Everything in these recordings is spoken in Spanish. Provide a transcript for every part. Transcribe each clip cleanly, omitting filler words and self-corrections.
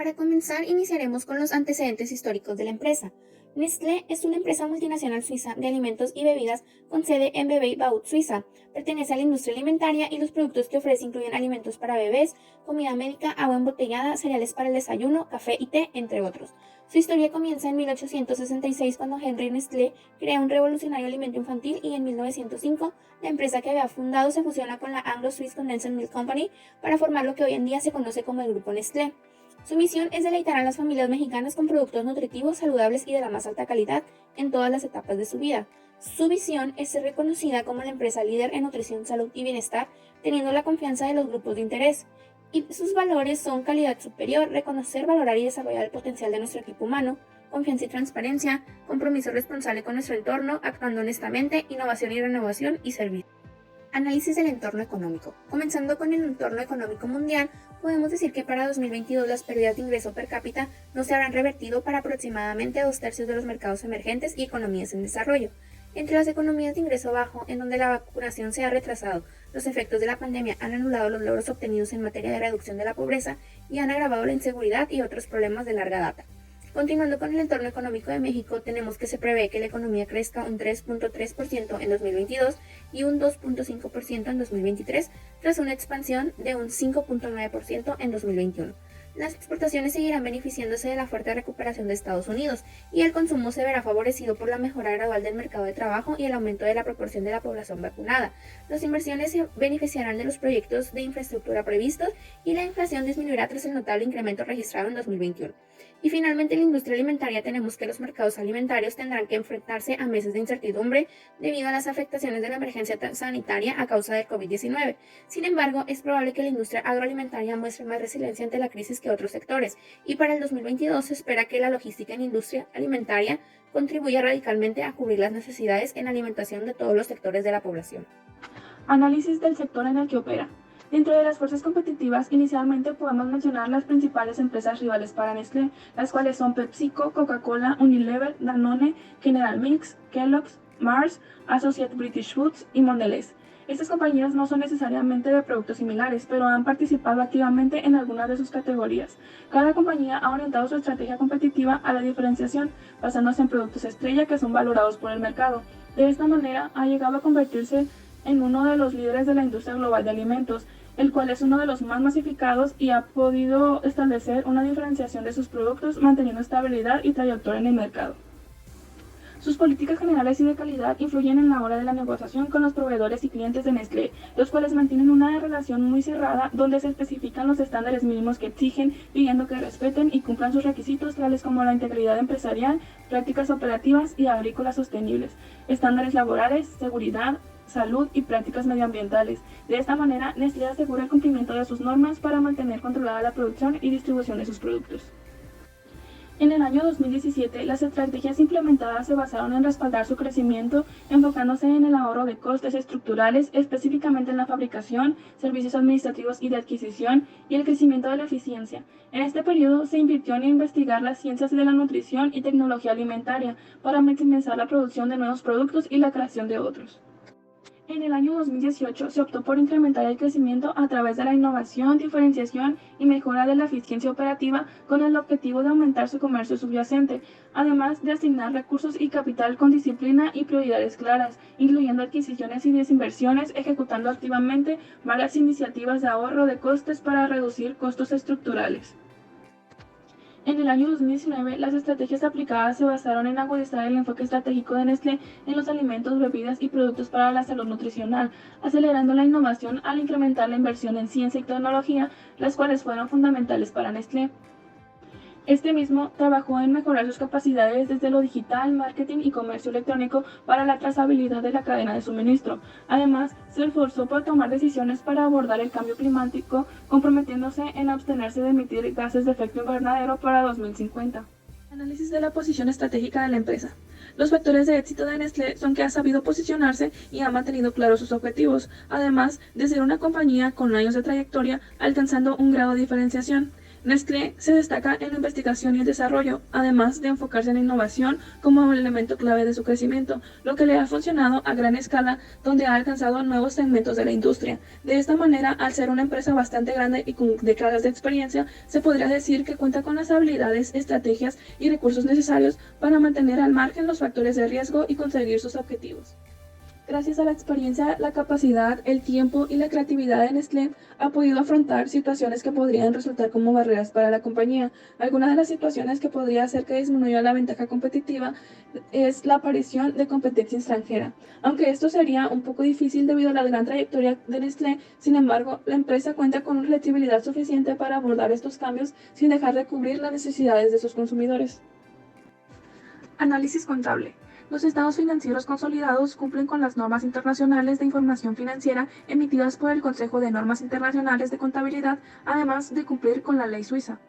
Para comenzar, iniciaremos con los antecedentes históricos de la empresa. Nestlé es una empresa multinacional suiza de alimentos y bebidas con sede en Vevey-Vaud, Suiza. Pertenece a la industria alimentaria y los productos que ofrece incluyen alimentos para bebés, comida médica, agua embotellada, cereales para el desayuno, café y té, entre otros. Su historia comienza en 1866 cuando Henry Nestlé crea un revolucionario alimento infantil y en 1905 la empresa que había fundado se fusiona con la Anglo-Swiss Condensed Milk Company para formar lo que hoy en día se conoce como el Grupo Nestlé. Su misión es deleitar a las familias mexicanas con productos nutritivos, saludables y de la más alta calidad en todas las etapas de su vida. Su visión es ser reconocida como la empresa líder en nutrición, salud y bienestar, teniendo la confianza de los grupos de interés. Y sus valores son calidad superior, reconocer, valorar y desarrollar el potencial de nuestro equipo humano, confianza y transparencia, compromiso responsable con nuestro entorno, actuando honestamente, innovación y renovación y servicio. Análisis del entorno económico. Comenzando con el entorno económico mundial, podemos decir que para 2022 las pérdidas de ingreso per cápita no se habrán revertido para aproximadamente 2/3 de los mercados emergentes y economías en desarrollo. Entre las economías de ingreso bajo, en donde la vacunación se ha retrasado, los efectos de la pandemia han anulado los logros obtenidos en materia de reducción de la pobreza y han agravado la inseguridad y otros problemas de larga data. Continuando con el entorno económico de México, tenemos que se prevé que la economía crezca un 3.3% en 2022 y un 2.5% en 2023, tras una expansión de un 5.9% en 2021. Las exportaciones seguirán beneficiándose de la fuerte recuperación de Estados Unidos y el consumo se verá favorecido por la mejora gradual del mercado de trabajo y el aumento de la proporción de la población vacunada. Las inversiones se beneficiarán de los proyectos de infraestructura previstos y la inflación disminuirá tras el notable incremento registrado en 2021. Y finalmente, en la industria alimentaria tenemos que los mercados alimentarios tendrán que enfrentarse a meses de incertidumbre debido a las afectaciones de la emergencia sanitaria a causa del COVID-19. Sin embargo, es probable que la industria agroalimentaria muestre más resiliencia ante la crisis que otros sectores, y para el 2022 se espera que la logística en industria alimentaria contribuya radicalmente a cubrir las necesidades en alimentación de todos los sectores de la población. Análisis del sector en el que opera. Dentro de las fuerzas competitivas, inicialmente podemos mencionar las principales empresas rivales para Nestlé, las cuales son PepsiCo, Coca-Cola, Unilever, Danone, General Mills, Kellogg's, Mars, Associated British Foods y Mondelez. Estas compañías no son necesariamente de productos similares, pero han participado activamente en algunas de sus categorías. Cada compañía ha orientado su estrategia competitiva a la diferenciación, basándose en productos estrella que son valorados por el mercado. De esta manera, ha llegado a convertirse en uno de los líderes de la industria global de alimentos, el cual es uno de los más masificados y ha podido establecer una diferenciación de sus productos, manteniendo estabilidad y trayectoria en el mercado. Sus políticas generales y de calidad influyen en la hora de la negociación con los proveedores y clientes de Nestlé, los cuales mantienen una relación muy cerrada donde se especifican los estándares mínimos que exigen, pidiendo que respeten y cumplan sus requisitos tales como la integridad empresarial, prácticas operativas y agrícolas sostenibles, estándares laborales, seguridad, salud y prácticas medioambientales. De esta manera, Nestlé asegura el cumplimiento de sus normas para mantener controlada la producción y distribución de sus productos. En el año 2017, las estrategias implementadas se basaron en respaldar su crecimiento, enfocándose en el ahorro de costes estructurales, específicamente en la fabricación, servicios administrativos y de adquisición, y el crecimiento de la eficiencia. En este periodo se invirtió en investigar las ciencias de la nutrición y tecnología alimentaria para maximizar la producción de nuevos productos y la creación de otros. En el año 2018 se optó por incrementar el crecimiento a través de la innovación, diferenciación y mejora de la eficiencia operativa con el objetivo de aumentar su comercio subyacente, además de asignar recursos y capital con disciplina y prioridades claras, incluyendo adquisiciones y desinversiones, ejecutando activamente varias iniciativas de ahorro de costes para reducir costos estructurales. En el año 2019, las estrategias aplicadas se basaron en agudizar el enfoque estratégico de Nestlé en los alimentos, bebidas y productos para la salud nutricional, acelerando la innovación al incrementar la inversión en ciencia y tecnología, las cuales fueron fundamentales para Nestlé. Este mismo trabajó en mejorar sus capacidades desde lo digital, marketing y comercio electrónico para la trazabilidad de la cadena de suministro. Además, se esforzó por tomar decisiones para abordar el cambio climático, comprometiéndose en abstenerse de emitir gases de efecto invernadero para 2050. Análisis de la posición estratégica de la empresa. Los factores de éxito de Nestlé son que ha sabido posicionarse y ha mantenido claros sus objetivos, además de ser una compañía con años de trayectoria alcanzando un grado de diferenciación. Nestlé se destaca en la investigación y el desarrollo, además de enfocarse en la innovación como el elemento clave de su crecimiento, lo que le ha funcionado a gran escala, donde ha alcanzado nuevos segmentos de la industria. De esta manera, al ser una empresa bastante grande y con décadas de experiencia, se podría decir que cuenta con las habilidades, estrategias y recursos necesarios para mantener al margen los factores de riesgo y conseguir sus objetivos. Gracias a la experiencia, la capacidad, el tiempo y la creatividad de Nestlé, ha podido afrontar situaciones que podrían resultar como barreras para la compañía. Algunas de las situaciones que podría hacer que disminuya la ventaja competitiva es la aparición de competencia extranjera. Aunque esto sería un poco difícil debido a la gran trayectoria de Nestlé, sin embargo, la empresa cuenta con una flexibilidad suficiente para abordar estos cambios sin dejar de cubrir las necesidades de sus consumidores. Análisis contable. Los estados financieros consolidados cumplen con las normas internacionales de información financiera emitidas por el Consejo de Normas Internacionales de Contabilidad, además de cumplir con la ley suiza.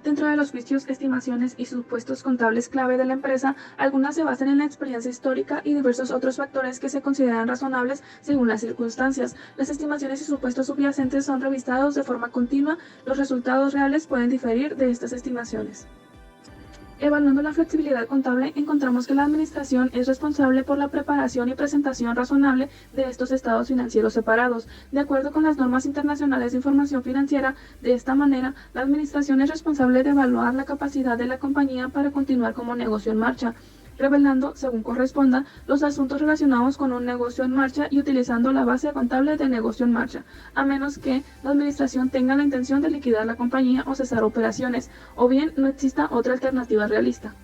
Dentro de los juicios, estimaciones y supuestos contables clave de la empresa, algunas se basan en la experiencia histórica y diversos otros factores que se consideran razonables según las circunstancias. Las estimaciones y supuestos subyacentes son revisados de forma continua, los resultados reales pueden diferir de estas estimaciones. Evaluando la flexibilidad contable, encontramos que la administración es responsable por la preparación y presentación razonable de estos estados financieros separados. De acuerdo con las normas internacionales de información financiera, de esta manera, la administración es responsable de evaluar la capacidad de la compañía para continuar como negocio en marcha, revelando, según corresponda, los asuntos relacionados con un negocio en marcha y utilizando la base contable de negocio en marcha, a menos que la administración tenga la intención de liquidar la compañía o cesar operaciones, o bien no exista otra alternativa realista.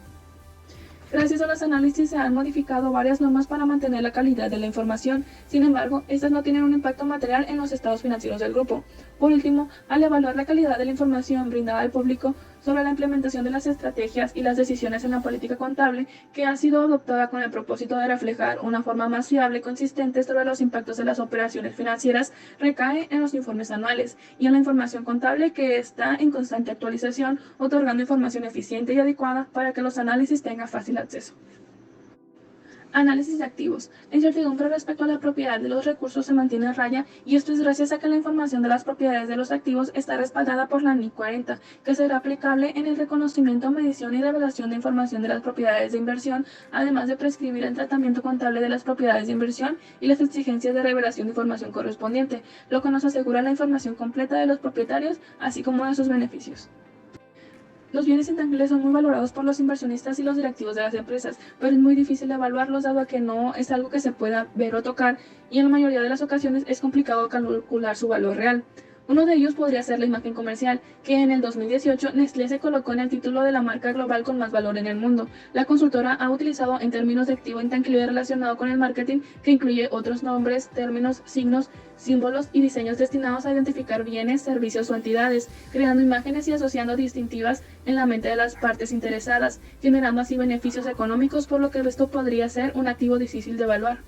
Gracias a los análisis se han modificado varias normas para mantener la calidad de la información, sin embargo, estas no tienen un impacto material en los estados financieros del grupo. Por último, al evaluar la calidad de la información brindada al público sobre la implementación de las estrategias y las decisiones en la política contable, que ha sido adoptada con el propósito de reflejar una forma más fiable y consistente sobre los impactos de las operaciones financieras, recae en los informes anuales y en la información contable que está en constante actualización, otorgando información eficiente y adecuada para que los análisis tengan fácil acceso. Análisis de activos. La incertidumbre respecto a la propiedad de los recursos se mantiene a raya, y esto es gracias a que la información de las propiedades de los activos está respaldada por la NIC 40, que será aplicable en el reconocimiento, medición y revelación de información de las propiedades de inversión, además de prescribir el tratamiento contable de las propiedades de inversión y las exigencias de revelación de información correspondiente, lo que nos asegura la información completa de los propietarios, así como de sus beneficios. Los bienes intangibles son muy valorados por los inversionistas y los directivos de las empresas, pero es muy difícil evaluarlos dado a que no es algo que se pueda ver o tocar, y en la mayoría de las ocasiones es complicado calcular su valor real. Uno de ellos podría ser la imagen comercial, que en el 2018 Nestlé se colocó en el título de la marca global con más valor en el mundo. La consultora ha utilizado en términos de activo intangible relacionado con el marketing, que incluye otros nombres, términos, signos, símbolos y diseños destinados a identificar bienes, servicios o entidades, creando imágenes y asociando distintivas en la mente de las partes interesadas, generando así beneficios económicos, por lo que esto podría ser un activo difícil de evaluar.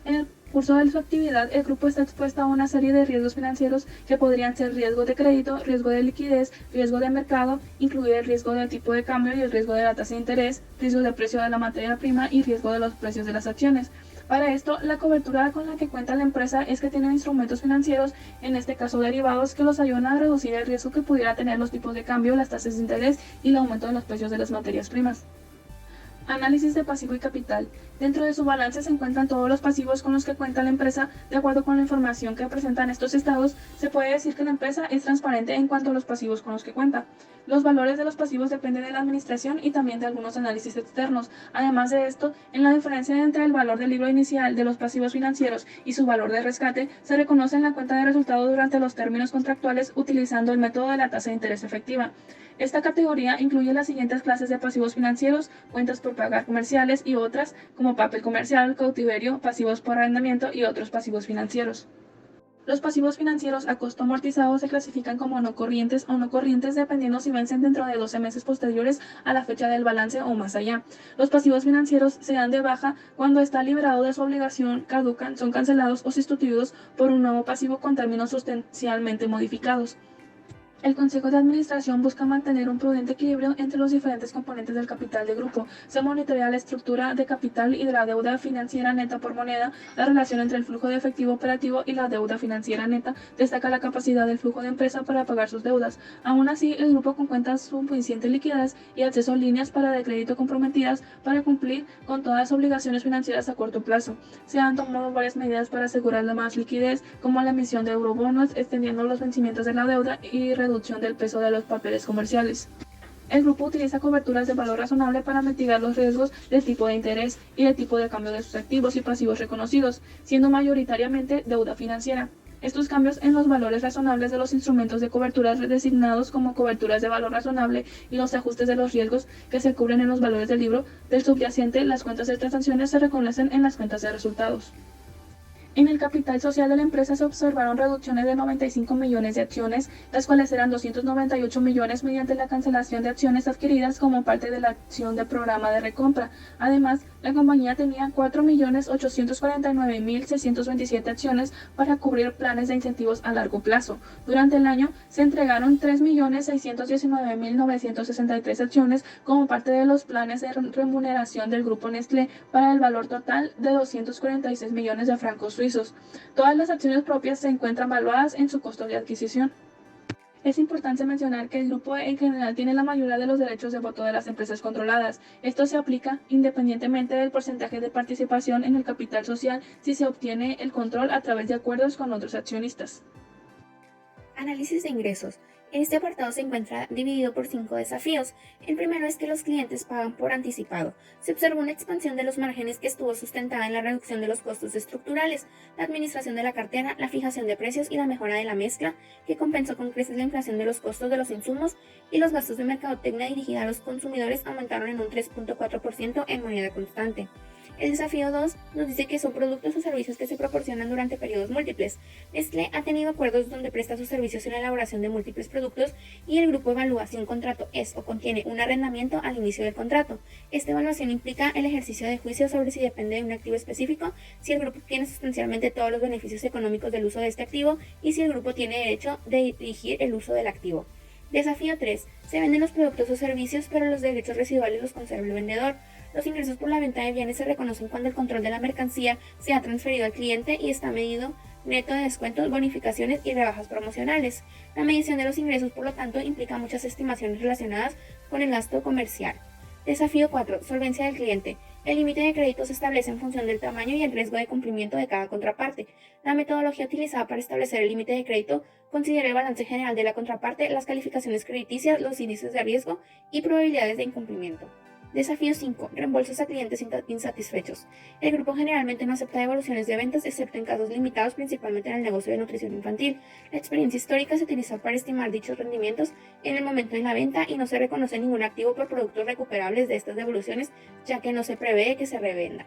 En el curso de su actividad, el grupo está expuesto a una serie de riesgos financieros que podrían ser riesgo de crédito, riesgo de liquidez, riesgo de mercado, incluir el riesgo del tipo de cambio y el riesgo de la tasa de interés, riesgo del precio de la materia prima y riesgo de los precios de las acciones. Para esto, la cobertura con la que cuenta la empresa es que tiene instrumentos financieros, en este caso derivados, que los ayudan a reducir el riesgo que pudiera tener los tipos de cambio, las tasas de interés y el aumento de los precios de las materias primas. Análisis de pasivo y capital. Dentro de su balance se encuentran todos los pasivos con los que cuenta la empresa. De acuerdo con la información que presentan estos estados, se puede decir que la empresa es transparente en cuanto a los pasivos con los que cuenta. Los valores de los pasivos dependen de la administración y también de algunos análisis externos. Además de esto, en la diferencia entre el valor del libro inicial de los pasivos financieros y su valor de rescate, se reconoce en la cuenta de resultados durante los términos contractuales utilizando el método de la tasa de interés efectiva. Esta categoría incluye las siguientes clases de pasivos financieros: cuentas por pagar comerciales y otras, como papel comercial, cautiverio, pasivos por arrendamiento y otros pasivos financieros. Los pasivos financieros a costo amortizado se clasifican como no corrientes o no corrientes dependiendo si vencen dentro de 12 meses posteriores a la fecha del balance o más allá. Los pasivos financieros se dan de baja cuando está liberado de su obligación, caducan, son cancelados o sustituidos por un nuevo pasivo con términos sustancialmente modificados. El Consejo de Administración busca mantener un prudente equilibrio entre los diferentes componentes del capital del grupo. Se monitorea la estructura de capital y de la deuda financiera neta por moneda, la relación entre el flujo de efectivo operativo y la deuda financiera neta. Destaca la capacidad del flujo de empresa para pagar sus deudas. Aún así, el grupo cuenta suficiente liquidez y acceso a líneas para de crédito comprometidas para cumplir con todas las obligaciones financieras a corto plazo. Se han tomado varias medidas para asegurar la más liquidez, como la emisión de eurobonos, extendiendo los vencimientos de la deuda y reducción del peso de los papeles comerciales. El grupo utiliza coberturas de valor razonable para mitigar los riesgos del tipo de interés y del tipo de cambio de sus activos y pasivos reconocidos, siendo mayoritariamente deuda financiera. Estos cambios en los valores razonables de los instrumentos de cobertura designados como coberturas de valor razonable y los ajustes de los riesgos que se cubren en los valores del libro del subyacente, las cuentas de transacciones se reconocen en las cuentas de resultados. En el capital social de la empresa se observaron reducciones de 95 millones de acciones, las cuales eran 298 millones mediante la cancelación de acciones adquiridas como parte de la acción de programa de recompra. Además, la compañía tenía 4.849.627 acciones para cubrir planes de incentivos a largo plazo. Durante el año se entregaron 3.619.963 acciones como parte de los planes de remuneración del grupo Nestlé para el valor total de 246 millones de francos suizos. Todas las acciones propias se encuentran valuadas en su costo de adquisición. Es importante mencionar que el grupo en general tiene la mayoría de los derechos de voto de las empresas controladas. Esto se aplica independientemente del porcentaje de participación en el capital social si se obtiene el control a través de acuerdos con otros accionistas. Análisis de ingresos. Este apartado se encuentra dividido por 5 desafíos. El primero es que los clientes pagan por anticipado. Se observa una expansión de los márgenes que estuvo sustentada en la reducción de los costos estructurales, la administración de la cartera, la fijación de precios y la mejora de la mezcla, que compensó con creces la inflación de los costos de los insumos, y los gastos de mercadotecnia dirigida a los consumidores aumentaron en un 3.4% en moneda constante. El desafío 2 nos dice que son productos o servicios que se proporcionan durante periodos múltiples. Nestlé ha tenido acuerdos donde presta sus servicios en la elaboración de múltiples productos y el grupo evalúa si un contrato es o contiene un arrendamiento al inicio del contrato. Esta evaluación implica el ejercicio de juicio sobre si depende de un activo específico, si el grupo tiene sustancialmente todos los beneficios económicos del uso de este activo y si el grupo tiene derecho de dirigir el uso del activo. Desafío 3. Se venden los productos o servicios, pero los derechos residuales los conserva el vendedor. Los ingresos por la venta de bienes se reconocen cuando el control de la mercancía se ha transferido al cliente y está medido neto de descuentos, bonificaciones y rebajas promocionales. La medición de los ingresos, por lo tanto, implica muchas estimaciones relacionadas con el gasto comercial. Desafío 4. Solvencia del cliente. El límite de crédito se establece en función del tamaño y el riesgo de cumplimiento de cada contraparte. La metodología utilizada para establecer el límite de crédito considera el balance general de la contraparte, las calificaciones crediticias, los índices de riesgo y probabilidades de incumplimiento. Desafío 5. Reembolsos a clientes insatisfechos. El grupo generalmente no acepta devoluciones de ventas, excepto en casos limitados, principalmente en el negocio de nutrición infantil. La experiencia histórica se utiliza para estimar dichos rendimientos en el momento de la venta y no se reconoce ningún activo por productos recuperables de estas devoluciones, ya que no se prevé que se revenda.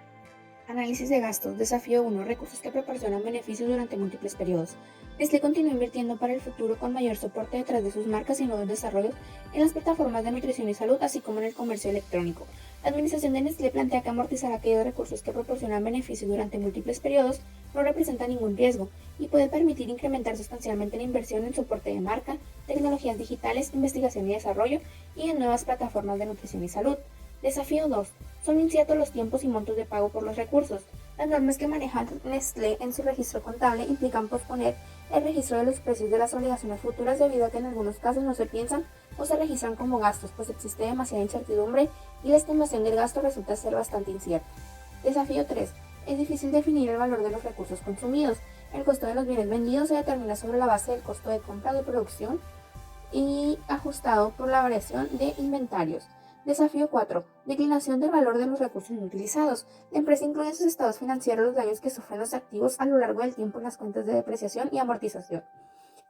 Análisis de gastos. Desafío 1. Recursos que proporcionan beneficios durante múltiples periodos. Nestlé continúa invirtiendo para el futuro con mayor soporte detrás de sus marcas y nuevos desarrollos en las plataformas de nutrición y salud, así como en el comercio electrónico. La administración de Nestlé plantea que amortizar aquellos recursos que proporcionan beneficios durante múltiples periodos no representa ningún riesgo y puede permitir incrementar sustancialmente la inversión en soporte de marca, tecnologías digitales, investigación y desarrollo y en nuevas plataformas de nutrición y salud. Desafío 2. Son inciertos los tiempos y montos de pago por los recursos. Las normas que maneja Nestlé en su registro contable implican posponer el registro de los precios de las obligaciones futuras debido a que en algunos casos no se piensan o se registran como gastos, pues existe demasiada incertidumbre y la estimación del gasto resulta ser bastante incierta. Desafío 3. Es difícil definir el valor de los recursos consumidos. El costo de los bienes vendidos se determina sobre la base del costo de compra de producción y ajustado por la variación de inventarios. Desafío 4. Declinación del valor de los recursos no utilizados. La empresa incluye en sus estados financieros los daños que sufren los activos a lo largo del tiempo en las cuentas de depreciación y amortización.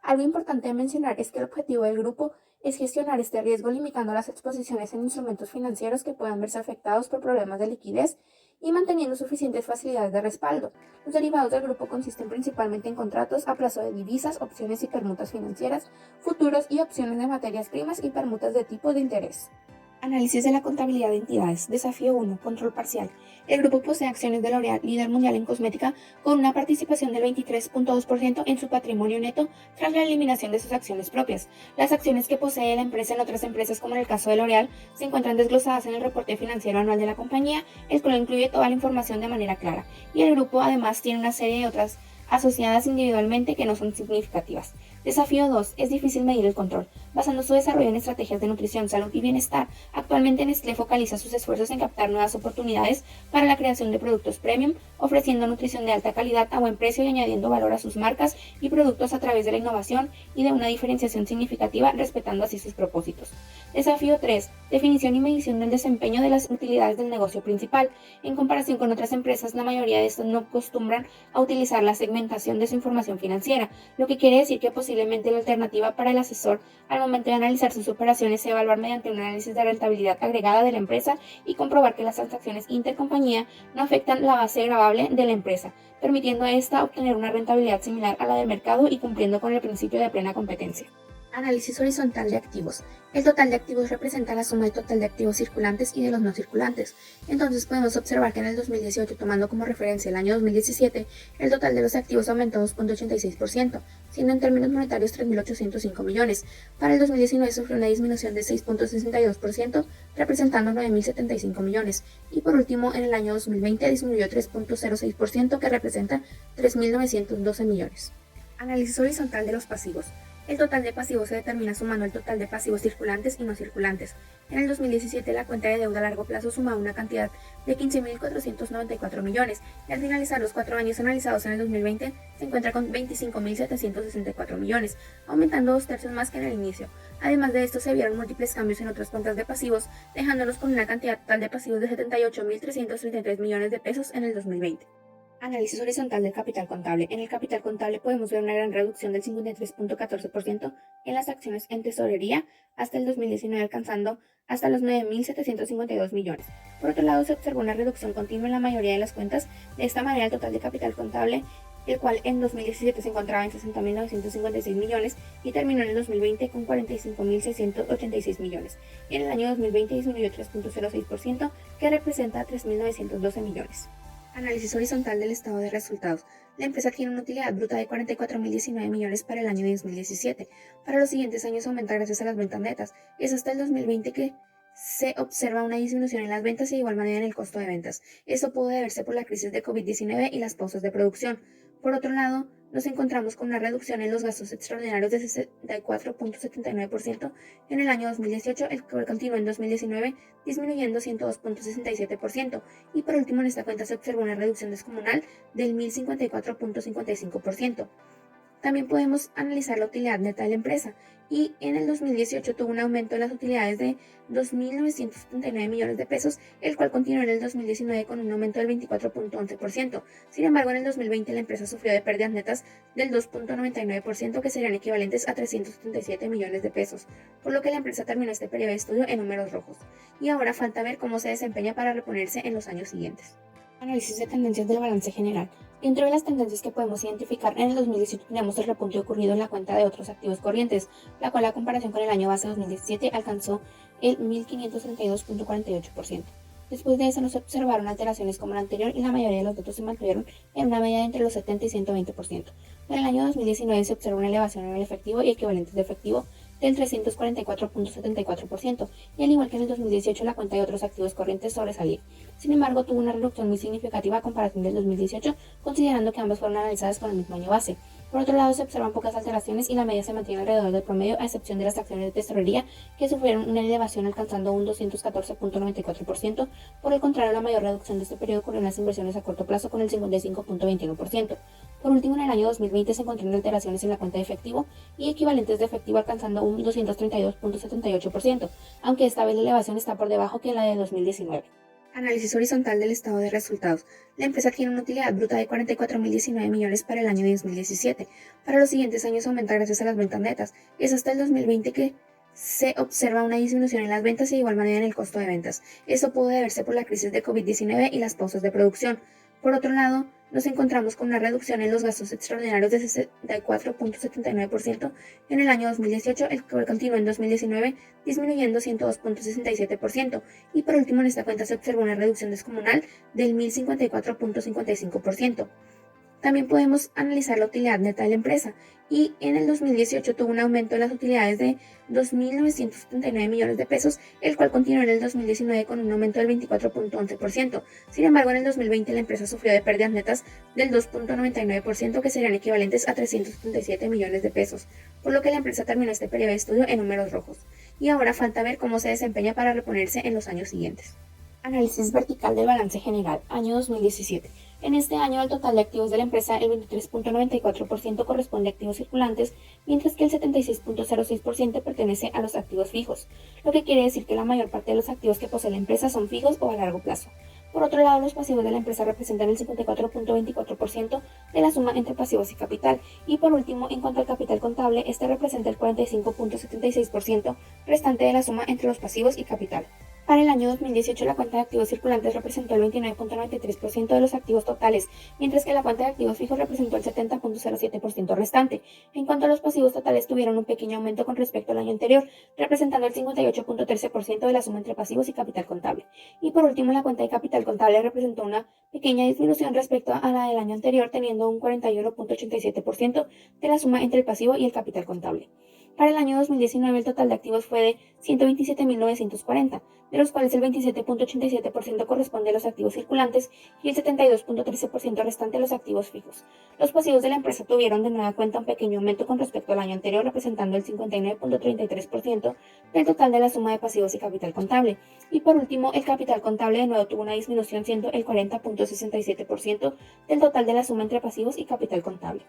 Algo importante de mencionar es que el objetivo del grupo es gestionar este riesgo limitando las exposiciones en instrumentos financieros que puedan verse afectados por problemas de liquidez y manteniendo suficientes facilidades de respaldo. Los derivados del grupo consisten principalmente en contratos a plazo de divisas, opciones y permutas financieras, futuros y opciones de materias primas y permutas de tipo de interés. Análisis de la contabilidad de entidades. Desafío 1. Control parcial. El grupo posee acciones de L'Oréal, líder mundial en cosmética, con una participación del 23.2% en su patrimonio neto tras la eliminación de sus acciones propias. Las acciones que posee la empresa en otras empresas, como en el caso de L'Oréal, se encuentran desglosadas en el reporte financiero anual de la compañía, el cual incluye toda la información de manera clara. Y el grupo además tiene una serie de otras asociadas individualmente que no son significativas. Desafío 2. Es difícil medir el control. Basando su desarrollo en estrategias de nutrición, salud y bienestar, actualmente Nestlé focaliza sus esfuerzos en captar nuevas oportunidades para la creación de productos premium, ofreciendo nutrición de alta calidad a buen precio y añadiendo valor a sus marcas y productos a través de la innovación y de una diferenciación significativa, respetando así sus propósitos. Desafío 3. Definición y medición del desempeño de las utilidades del negocio principal. En comparación con otras empresas, la mayoría de estas no acostumbran a utilizar la segmentación de su información financiera, lo que quiere decir que posiblemente la alternativa para el asesor al momento de analizar sus operaciones sea evaluar mediante un análisis de rentabilidad agregada de la empresa y comprobar que las transacciones intercompañía no afectan la base gravable de la empresa, permitiendo a esta obtener una rentabilidad similar a la del mercado y cumpliendo con el principio de plena competencia. Análisis horizontal de activos. El total de activos representa la suma del total de activos circulantes y de los no circulantes. Entonces podemos observar que en el 2018, tomando como referencia el año 2017, el total de los activos aumentó 2.86%, siendo en términos monetarios 3.805 millones. Para el 2019 sufrió una disminución de 6.62%, representando 9.075 millones. Y por último, en el año 2020 disminuyó 3.06%, que representa 3.912 millones. Análisis horizontal de los pasivos. El total de pasivos se determina sumando el total de pasivos circulantes y no circulantes. En el 2017, la cuenta de deuda a largo plazo sumaba una cantidad de 15.494 millones y al finalizar los 4 años analizados en el 2020 se encuentra con 25.764 millones, aumentando 2/3 más que en el inicio. Además de esto, se vieron múltiples cambios en otras cuentas de pasivos, dejándonos con una cantidad total de pasivos de 78.333 millones de pesos en el 2020. Análisis horizontal del capital contable. En el capital contable podemos ver una gran reducción del 53.14% en las acciones en tesorería hasta el 2019, alcanzando hasta los 9.752 millones. Por otro lado, se observó una reducción continua en la mayoría de las cuentas. De esta manera, el total de capital contable, el cual en 2017 se encontraba en 60.956 millones y terminó en el 2020 con 45.686 millones. Y en el año 2020 disminuyó 3.06%, que representa 3.912 millones. Análisis horizontal del estado de resultados. La empresa tiene una utilidad bruta de 44.019 millones para el año de 2017. Para los siguientes años aumenta gracias a las ventas netas. Es hasta el 2020 que se observa una disminución en las ventas y de igual manera en el costo de ventas. Esto pudo deberse por la crisis de COVID-19 y las pausas de producción. Por otro lado, nos encontramos con una reducción en los gastos extraordinarios de 64.79% en el año 2018, el cual continuó en 2019, disminuyendo 102.67%. Y por último, en esta cuenta se observó una reducción descomunal del 1.054.55%. También podemos analizar la utilidad neta de la empresa y en el 2018 tuvo un aumento de las utilidades de 2.979 millones de pesos, el cual continuó en el 2019 con un aumento del 24.11%. Sin embargo, en el 2020 la empresa sufrió de pérdidas netas del 2.99%, que serían equivalentes a 377 millones de pesos, por lo que la empresa terminó este periodo de estudio en números rojos. Y ahora falta ver cómo se desempeña para reponerse en los años siguientes. Análisis de tendencias del balance general. Dentro de las tendencias que podemos identificar, en el 2018 tenemos el repunte ocurrido en la cuenta de otros activos corrientes, la cual a comparación con el año base 2017 alcanzó el 1.532.48%. Después de eso no se observaron alteraciones como la anterior y la mayoría de los datos se mantuvieron en una media de entre los 70 y 120%. En el año 2019 se observó una elevación en el efectivo y equivalentes de efectivo del 344.74%, y al igual que en el 2018 la cuenta de otros activos corrientes sobresalía. Sin embargo, tuvo una reducción muy significativa a comparación del 2018, considerando que ambas fueron analizadas con el mismo año base. Por otro lado, se observan pocas alteraciones y la media se mantiene alrededor del promedio, a excepción de las acciones de tesorería, que sufrieron una elevación alcanzando un 214.94%. Por el contrario, la mayor reducción de este periodo ocurrió en las inversiones a corto plazo, con el 55.21%. Por último, en el año 2020 se encontraron alteraciones en la cuenta de efectivo y equivalentes de efectivo alcanzando un 232.78%, aunque esta vez la elevación está por debajo que la de 2019. Análisis horizontal del estado de resultados. La empresa tiene una utilidad bruta de 44.019 millones para el año de 2017. Para los siguientes años aumenta gracias a las ventas netas. Es hasta el 2020 que se observa una disminución en las ventas y de igual manera en el costo de ventas. Esto pudo deberse por la crisis de COVID-19 y las pausas de producción. Por otro lado, nos encontramos con una reducción en los gastos extraordinarios de 64.79% en el año 2018, el cual continuó en 2019 disminuyendo 102.67%, y por último en esta cuenta se observó una reducción descomunal del 1054.55%. También podemos analizar la utilidad neta de la empresa, y en el 2018 tuvo un aumento de las utilidades de 2.979 millones de pesos, el cual continuó en el 2019 con un aumento del 24.11%. Sin embargo, en el 2020 la empresa sufrió de pérdidas netas del 2.99%, que serían equivalentes a 377 millones de pesos, por lo que la empresa terminó este periodo de estudio en números rojos. Y ahora falta ver cómo se desempeña para reponerse en los años siguientes. Análisis vertical del balance general, año 2017. En este año, el total de activos de la empresa, el 23.94% corresponde a activos circulantes, mientras que el 76.06% pertenece a los activos fijos, lo que quiere decir que la mayor parte de los activos que posee la empresa son fijos o a largo plazo. Por otro lado, los pasivos de la empresa representan el 54.24% de la suma entre pasivos y capital, y por último, en cuanto al capital contable, este representa el 45.76% restante de la suma entre los pasivos y capital. Para el año 2018, la cuenta de activos circulantes representó el 29.93% de los activos totales, mientras que la cuenta de activos fijos representó el 70.07% restante. En cuanto a los pasivos totales, tuvieron un pequeño aumento con respecto al año anterior, representando el 58.13% de la suma entre pasivos y capital contable. Y por último, la cuenta de capital contable representó una pequeña disminución respecto a la del año anterior, teniendo un 41.87% de la suma entre el pasivo y el capital contable. Para el año 2019, el total de activos fue de 127.940, de los cuales el 27.87% corresponde a los activos circulantes y el 72.13% restante a los activos fijos. Los pasivos de la empresa tuvieron de nueva cuenta un pequeño aumento con respecto al año anterior, representando el 59.33% del total de la suma de pasivos y capital contable. Y por último, el capital contable de nuevo tuvo una disminución, siendo el 40.67% del total de la suma entre pasivos y capital contable.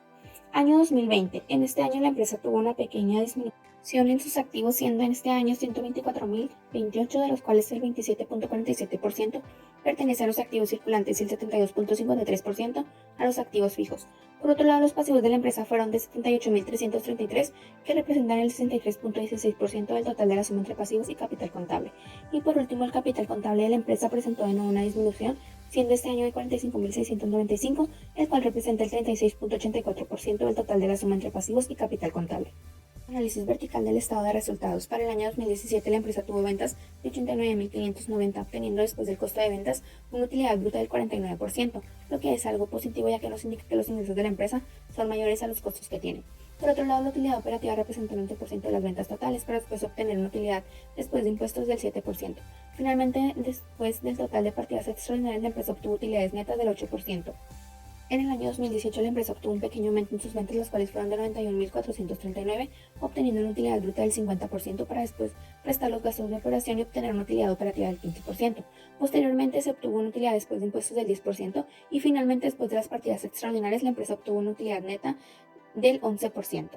Año 2020. En este año la empresa tuvo una pequeña disminución en sus activos, siendo en este año 124.028, de los cuales el 27.47% pertenece a los activos circulantes y el 72.53% a los activos fijos. Por otro lado, los pasivos de la empresa fueron de 78.333, que representan el 63.16% del total de la suma entre pasivos y capital contable. Y por último, el capital contable de la empresa presentó de nuevo una disminución, siendo este año de 45.695, el cual representa el 36.84% del total de la suma entre pasivos y capital contable. Análisis vertical del estado de resultados. Para el año 2017, la empresa tuvo ventas de 89.590, obteniendo después del costo de ventas una utilidad bruta del 49%, lo que es algo positivo, ya que nos indica que los ingresos de la empresa son mayores a los costos que tiene. Por otro lado, la utilidad operativa representa el 11% de las ventas totales, para después obtener una utilidad después de impuestos del 7%. Finalmente, después del total de partidas extraordinarias, la empresa obtuvo utilidades netas del 8%. En el año 2018, la empresa obtuvo un pequeño aumento en sus ventas, las cuales fueron de 91.439, obteniendo una utilidad bruta del 50%, para después restar los gastos de operación y obtener una utilidad operativa del 15%. Posteriormente, se obtuvo una utilidad después de impuestos del 10%, y finalmente, después de las partidas extraordinarias, la empresa obtuvo una utilidad neta del 11%.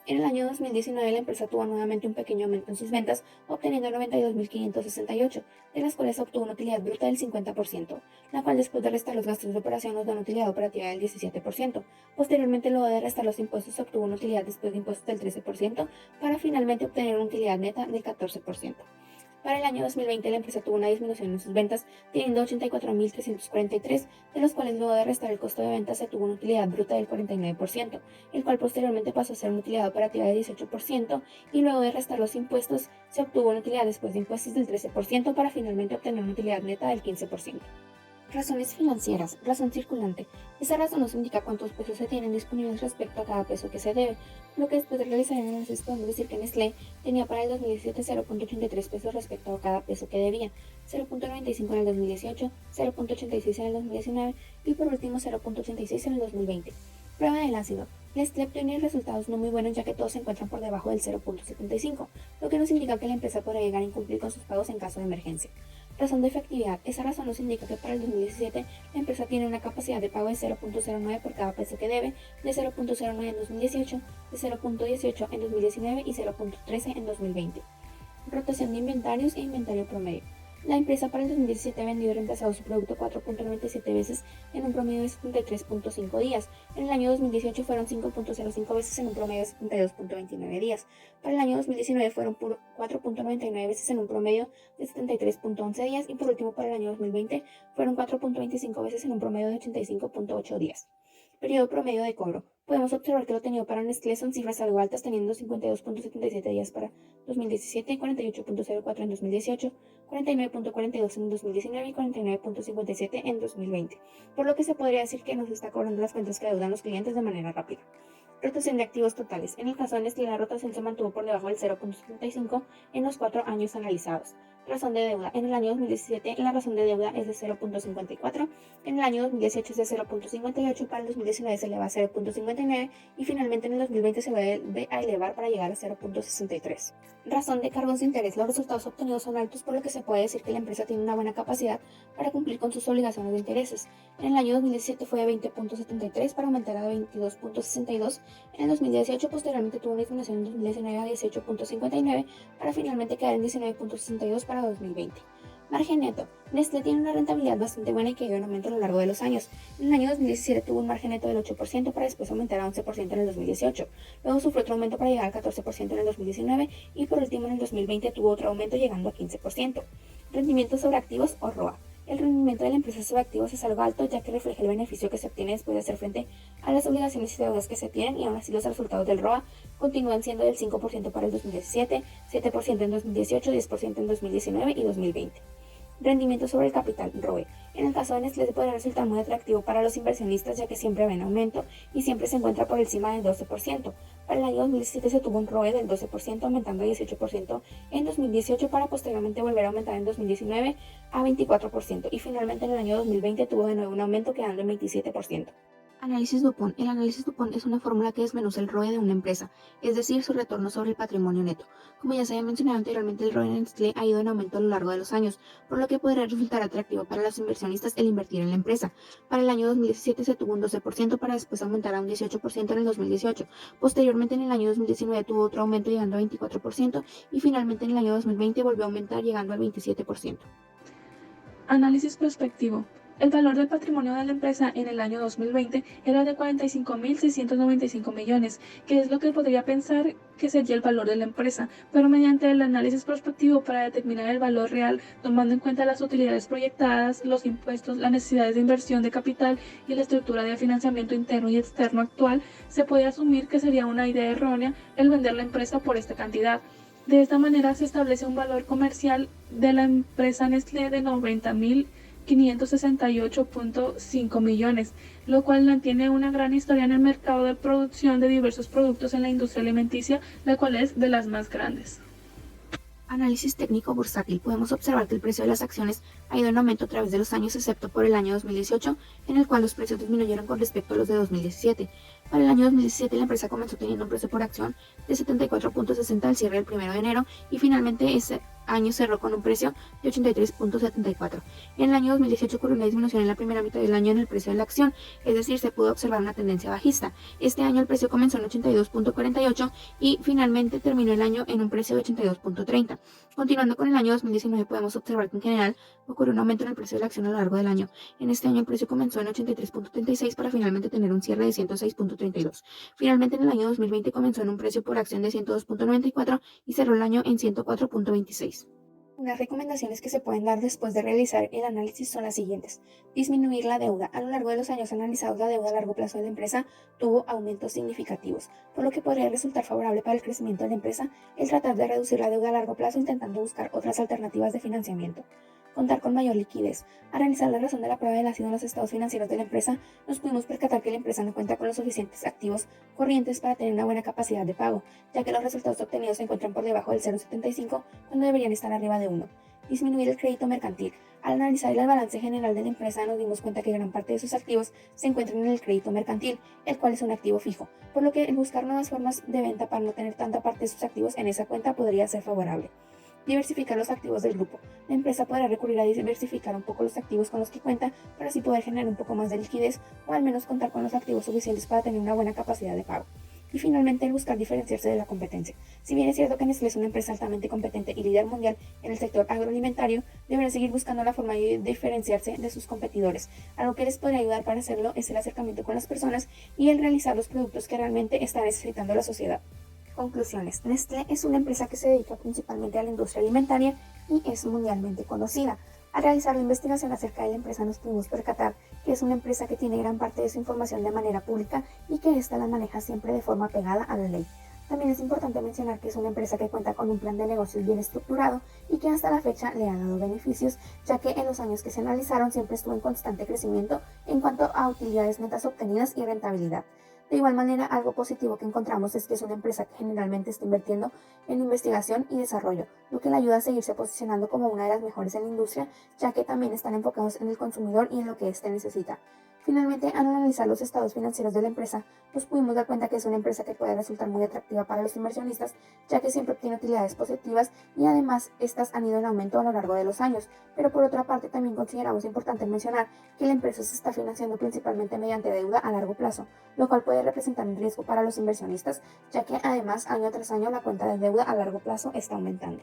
En el año 2019, la empresa tuvo nuevamente un pequeño aumento en sus ventas, obteniendo 92.568, de las cuales obtuvo una utilidad bruta del 50%, la cual después de restar los gastos de operación nos da una utilidad operativa del 17%. Posteriormente, luego de restar los impuestos, obtuvo una utilidad después de impuestos del 13%, para finalmente obtener una utilidad neta del 14%. Para el año 2020, la empresa tuvo una disminución en sus ventas, teniendo 84.343, de los cuales luego de restar el costo de ventas se tuvo una utilidad bruta del 49%, el cual posteriormente pasó a ser una utilidad operativa del 18%, y luego de restar los impuestos se obtuvo una utilidad después de impuestos del 13%, para finalmente obtener una utilidad neta del 15%. Razones financieras. Razón circulante. Esta razón nos indica cuántos pesos se tienen disponibles respecto a cada peso que se debe, lo que después de realizar el análisis podemos decir que Nestlé tenía para el 2017 0.83 pesos respecto a cada peso que debía, 0.95 en el 2018, 0.86 en el 2019 y por último 0.86 en el 2020. Prueba del ácido. Nestlé obtiene resultados no muy buenos, ya que todos se encuentran por debajo del 0.75, lo que nos indica que la empresa podría llegar a incumplir con sus pagos en caso de emergencia. Razón de efectividad. Esa razón nos indica que para el 2017 la empresa tiene una capacidad de pago de 0.09 por cada peso que debe, de 0.09 en 2018, de 0.18 en 2019 y 0.13 en 2020. Rotación de inventarios e inventario promedio. La empresa para el 2017 vendió y reemplazado su producto 4.97 veces en un promedio de 73.5 días. En el año 2018 fueron 5.05 veces en un promedio de 72.29 días. Para el año 2019 fueron 4.99 veces en un promedio de 73.11 días. Y por último, para el año 2020 fueron 4.25 veces en un promedio de 85.8 días. Periodo promedio de cobro. Podemos observar que lo tenido para Nestlé son cifras algo altas, teniendo 52.77 días para 2017, 48.04 en 2018, 49.42 en 2019 y 49.57 en 2020, por lo que se podría decir que nos está cobrando las cuentas que adeudan los clientes de manera rápida. Rotación de activos totales. En el caso de Nestlé, la rotación se mantuvo por debajo del 0.75 en los 4 años analizados. Razón de deuda. En el año 2017, la razón de deuda es de 0.54, en el año 2018 es de 0.58, para el 2019 se eleva a 0.59 y finalmente en el 2020 se vuelve a elevar para llegar a 0.63. Razón de cargos de interés. Los resultados obtenidos son altos, por lo que se puede decir que la empresa tiene una buena capacidad para cumplir con sus obligaciones de intereses. En el año 2017 fue de 20.73 para aumentar a 22.62. En el 2018 posteriormente tuvo una disminución en 2019 a 18.59 para finalmente quedar en 19.62 para 2020. Margen neto. Nestlé tiene una rentabilidad bastante buena y que ha ido en aumento a lo largo de los años. En el año 2017 tuvo un margen neto del 8% para después aumentar a 11% en el 2018. Luego sufrió otro aumento para llegar al 14% en el 2019 y por último en el 2020 tuvo otro aumento llegando a 15%. Rendimiento sobre activos o ROA. El rendimiento de la empresa sobre activos es algo alto, ya que refleja el beneficio que se obtiene después de hacer frente a las obligaciones y deudas que se tienen, y aún así los resultados del ROA continúan siendo del 5% para el 2017, 7% en 2018, 10% en 2019 y 2020. Rendimiento sobre el capital, ROE. En el caso de Nestlé podría resultar muy atractivo para los inversionistas, ya que siempre va en aumento y siempre se encuentra por encima del 12%. Para el año 2017 se tuvo un ROE del 12%, aumentando a 18% en 2018 para posteriormente volver a aumentar en 2019 a 24% y finalmente en el año 2020 tuvo de nuevo un aumento quedando en 27%. Análisis Dupont. El análisis Dupont es una fórmula que desmenuza el ROE de una empresa, es decir, su retorno sobre el patrimonio neto. Como ya se había mencionado anteriormente, el ROE en Nestlé ha ido en aumento a lo largo de los años, por lo que podría resultar atractivo para los inversionistas el invertir en la empresa. Para el año 2017 se tuvo un 12% para después aumentar a un 18% en el 2018. Posteriormente en el año 2019 tuvo otro aumento llegando a 24% y finalmente en el año 2020 volvió a aumentar llegando al 27%. Análisis prospectivo. El valor del patrimonio de la empresa en el año 2020 era de 45.695 millones, que es lo que podría pensar que sería el valor de la empresa, pero mediante el análisis prospectivo para determinar el valor real, tomando en cuenta las utilidades proyectadas, los impuestos, las necesidades de inversión de capital y la estructura de financiamiento interno y externo actual, se puede asumir que sería una idea errónea el vender la empresa por esta cantidad. De esta manera se establece un valor comercial de la empresa Nestlé de 90.568.5 millones, lo cual mantiene una gran historia en el mercado de producción de diversos productos en la industria alimenticia, la cual es de las más grandes. Análisis técnico bursátil. Podemos observar que el precio de las acciones ha ido en aumento a través de los años, excepto por el año 2018, en el cual los precios disminuyeron con respecto a los de 2017. Para el año 2017 la empresa comenzó teniendo un precio por acción de 74.60 al cierre del 1 de enero y finalmente ese año cerró con un precio de 83.74. En el año 2018 ocurrió una disminución en la primera mitad del año en el precio de la acción, es decir, se pudo observar una tendencia bajista. Este año el precio comenzó en 82.48 y finalmente terminó el año en un precio de 82.30. Continuando con el año 2019 podemos observar que en general ocurrió un aumento en el precio de la acción a lo largo del año. En este año el precio comenzó en 83.36 para finalmente tener un cierre de 106.32. Finalmente en el año 2020 comenzó en un precio por acción de 102.94 y cerró el año en 104.26. Unas recomendaciones que se pueden dar después de realizar el análisis son las siguientes. Disminuir la deuda. A lo largo de los años analizados, la deuda a largo plazo de la empresa tuvo aumentos significativos, por lo que podría resultar favorable para el crecimiento de la empresa el tratar de reducir la deuda a largo plazo intentando buscar otras alternativas de financiamiento. Contar con mayor liquidez. Al realizar la razón de la prueba del ácido en los estados financieros de la empresa, nos pudimos percatar que la empresa no cuenta con los suficientes activos corrientes para tener una buena capacidad de pago, ya que los resultados obtenidos se encuentran por debajo del 0,75 cuando deberían estar arriba de 1. Disminuir el crédito mercantil. Al analizar el balance general de la empresa nos dimos cuenta que gran parte de sus activos se encuentran en el crédito mercantil, el cual es un activo fijo, por lo que el buscar nuevas formas de venta para no tener tanta parte de sus activos en esa cuenta podría ser favorable. Diversificar los activos del grupo. La empresa podrá recurrir a diversificar un poco los activos con los que cuenta para así poder generar un poco más de liquidez o al menos contar con los activos suficientes para tener una buena capacidad de pago. Y finalmente, el buscar diferenciarse de la competencia. Si bien es cierto que Nestlé es una empresa altamente competente y líder mundial en el sector agroalimentario, deberá seguir buscando la forma de diferenciarse de sus competidores. Algo que les podría ayudar para hacerlo es el acercamiento con las personas y el realizar los productos que realmente está necesitando la sociedad. Conclusiones. Nestlé es una empresa que se dedica principalmente a la industria alimentaria y es mundialmente conocida. Al realizar la investigación acerca de la empresa nos pudimos percatar que es una empresa que tiene gran parte de su información de manera pública y que ésta la maneja siempre de forma pegada a la ley. También es importante mencionar que es una empresa que cuenta con un plan de negocios bien estructurado y que hasta la fecha le ha dado beneficios, ya que en los años que se analizaron siempre estuvo en constante crecimiento en cuanto a utilidades netas obtenidas y rentabilidad. De igual manera, algo positivo que encontramos es que es una empresa que generalmente está invirtiendo en investigación y desarrollo, lo que le ayuda a seguirse posicionando como una de las mejores en la industria, ya que también están enfocados en el consumidor y en lo que éste necesita. Finalmente, al analizar los estados financieros de la empresa, nos pudimos dar cuenta que es una empresa que puede resultar muy atractiva para los inversionistas, ya que siempre obtiene utilidades positivas y además estas han ido en aumento a lo largo de los años. Pero por otra parte, también consideramos importante mencionar que la empresa se está financiando principalmente mediante deuda a largo plazo, lo cual puede representar un riesgo para los inversionistas, ya que además año tras año la cuenta de deuda a largo plazo está aumentando.